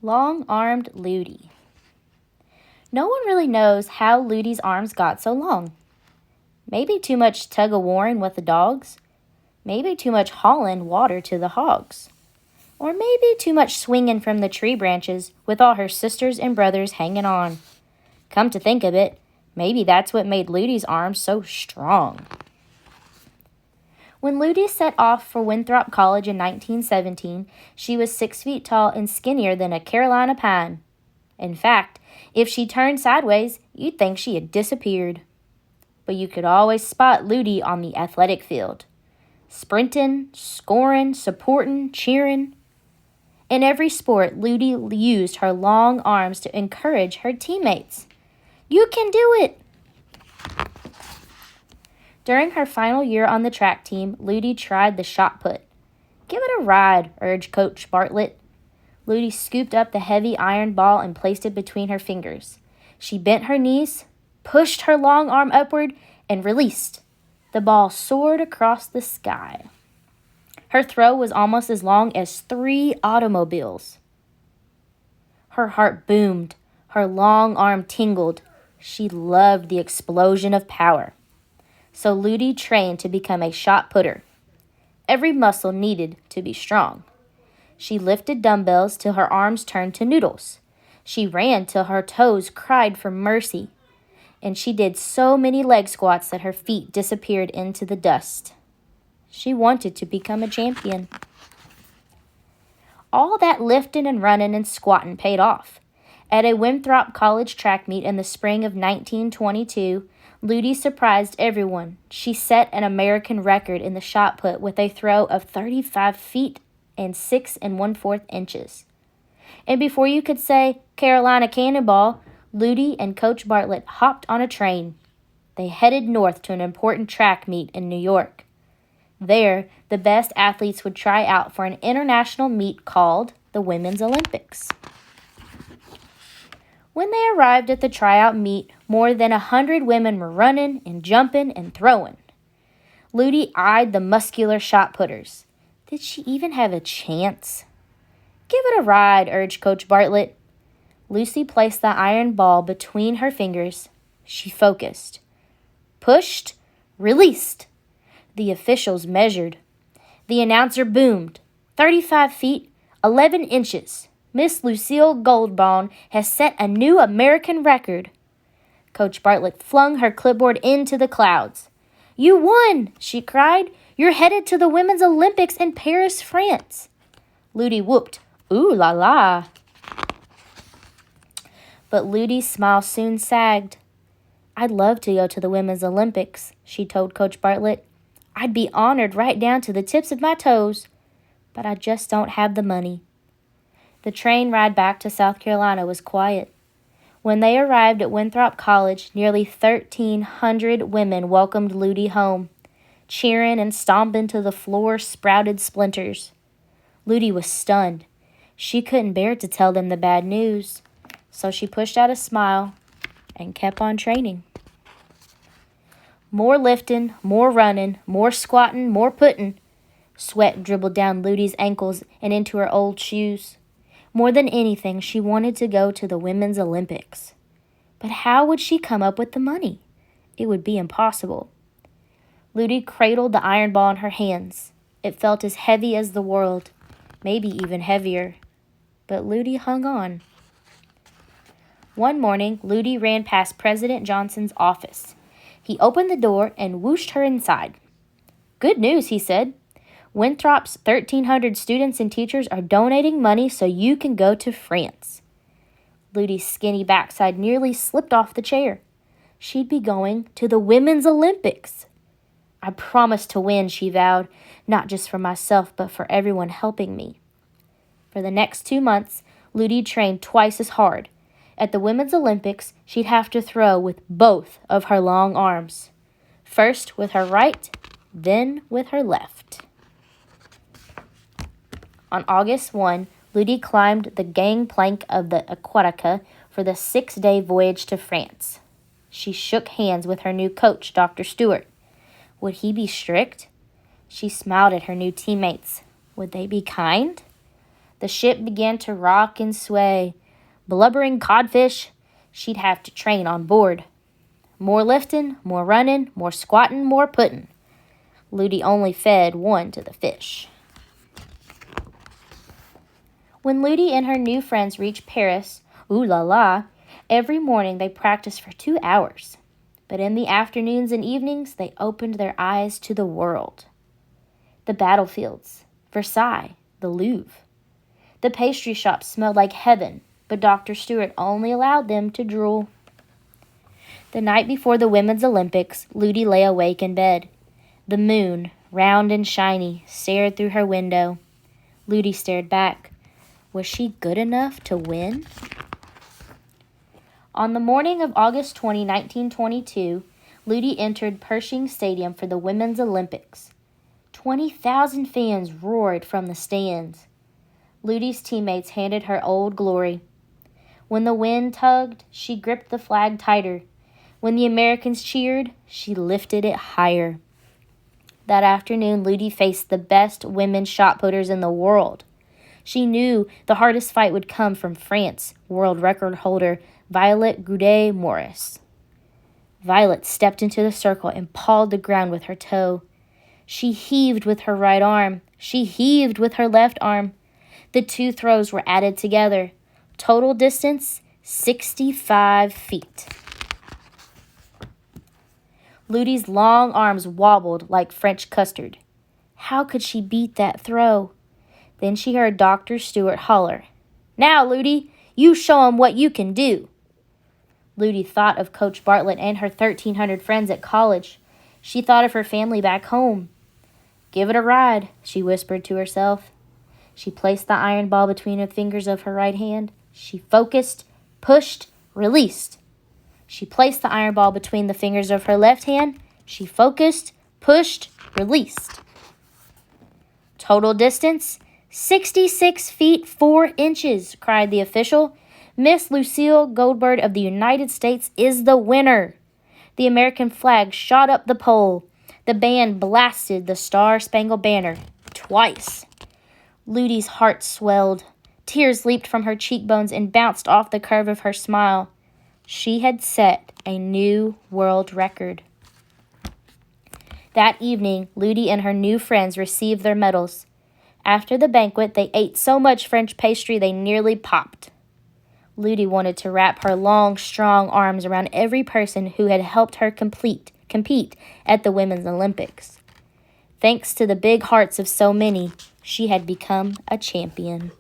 Long-armed Ludi. No one really knows how Ludy's arms got so long. Maybe too much tug-of-warring with the dogs. Maybe too much hauling water to the hogs. Or maybe too much swinging from the tree branches with all her sisters and brothers hanging on. Come to think of it, maybe that's what made Ludy's arms so strong. When Ludi set off for Winthrop College in 1917, she was 6 feet tall and skinnier than a Carolina pine. In fact, if she turned sideways, you'd think she had disappeared. But you could always spot Ludi on the athletic field. Sprinting, scoring, supporting, cheering. In every sport, Ludi used her long arms to encourage her teammates. You can do it! During her final year on the track team, Ludi tried the shot put. Give it a ride, urged Coach Bartlett. Ludi scooped up the heavy iron ball and placed it between her fingers. She bent her knees, pushed her long arm upward, and released. The ball soared across the sky. Her throw was almost as long as 3 automobiles. Her heart boomed. Her long arm tingled. She loved the explosion of power. So Ludi trained to become a shot putter. Every muscle needed to be strong. She lifted dumbbells till her arms turned to noodles. She ran till her toes cried for mercy. And she did so many leg squats that her feet disappeared into the dust. She wanted to become a champion. All that lifting and running and squatting paid off. At a Winthrop College track meet in the spring of 1922, Ludi surprised everyone. She set an American record in the shot put with a throw of 35 feet and 6 1/4 inches. And before you could say Carolina Cannonball, Ludi and Coach Bartlett hopped on a train. They headed north to an important track meet in New York. There, the best athletes would try out for an international meet called the Women's Olympics. When they arrived at the tryout meet, more than 100 women were running and jumping and throwing. Ludi eyed the muscular shot putters. Did she even have a chance? Give it a ride, urged Coach Bartlett. Lucy placed the iron ball between her fingers. She focused. Pushed, released. The officials measured. The announcer boomed. 35 feet, 11 inches. Miss Lucille Goldbaum has set a new American record. Coach Bartlett flung her clipboard into the clouds. You won, she cried. You're headed to the Women's Olympics in Paris, France. Ludi whooped. Ooh la la. But Ludi's smile soon sagged. I'd love to go to the Women's Olympics, she told Coach Bartlett. I'd be honored right down to the tips of my toes, but I just don't have the money. The train ride back to South Carolina was quiet. When they arrived at Winthrop College, nearly 1,300 women welcomed Ludi home. Cheering and stomping till the floor sprouted splinters. Ludi was stunned. She couldn't bear to tell them the bad news, so she pushed out a smile and kept on training. More lifting, more running, more squatting, more putting. Sweat dribbled down Ludi's ankles and into her old shoes. More than anything, she wanted to go to the Women's Olympics. But how would she come up with the money? It would be impossible. Ludi cradled the iron ball in her hands. It felt as heavy as the world, maybe even heavier. But Ludi hung on. One morning, Ludi ran past President Johnson's office. He opened the door and whooshed her inside. Good news, he said. Winthrop's 1,300 students and teachers are donating money so you can go to France. Ludi's skinny backside nearly slipped off the chair. She'd be going to the Women's Olympics. I promised to win, she vowed, not just for myself, but for everyone helping me. For the next 2 months, Ludi trained twice as hard. At the Women's Olympics, she'd have to throw with both of her long arms. First with her right, then with her left. On August 1, Ludi climbed the gangplank of the Aquatica for the 6-day voyage to France. She shook hands with her new coach, Dr. Stewart. Would he be strict? She smiled at her new teammates. Would they be kind? The ship began to rock and sway. Blubbering codfish, she'd have to train on board. More lifting, more running, more squatting, more putting. Ludi only fed one to the fish. When Ludi and her new friends reached Paris, ooh la la, every morning they practiced for 2 hours. But in the afternoons and evenings, they opened their eyes to the world. The battlefields, Versailles, the Louvre. The pastry shops smelled like heaven, but Dr. Stewart only allowed them to drool. The night before the Women's Olympics, Ludi lay awake in bed. The moon, round and shiny, stared through her window. Ludi stared back. Was she good enough to win? On the morning of August 20, 1922, Ludi entered Pershing Stadium for the Women's Olympics. 20,000 fans roared from the stands. Ludi's teammates handed her Old Glory. When the wind tugged, she gripped the flag tighter. When the Americans cheered, she lifted it higher. That afternoon, Ludi faced the best women shot putters in the world. She knew the hardest fight would come from France world record holder Violet Goudet-Morris. Violet stepped into the circle and pawed the ground with her toe. She heaved with her right arm. She heaved with her left arm. The two throws were added together. Total distance, 65 feet. Ludi's long arms wobbled like French custard. How could she beat that throw? Then she heard Dr. Stewart holler, "Now, Ludi, you show 'em what you can do." Ludi thought of Coach Bartlett and her 1,300 friends at college. She thought of her family back home. "Give it a ride," she whispered to herself. She placed the iron ball between the fingers of her right hand. She focused, pushed, released. She placed the iron ball between the fingers of her left hand. She focused, pushed, released. Total distance, 66 feet 4 inches, cried the official. Miss Lucille Goldberg of the United States is the winner. The American flag shot up the pole. The band blasted the Star-Spangled Banner twice. Ludi's heart swelled. Tears leaped from her cheekbones and bounced off the curve of her smile. She had set a new world record. That evening, Ludi and her new friends received their medals. After the banquet, they ate so much French pastry they nearly popped. Ludi wanted to wrap her long, strong arms around every person who had helped her compete at the Women's Olympics. Thanks to the big hearts of so many, she had become a champion.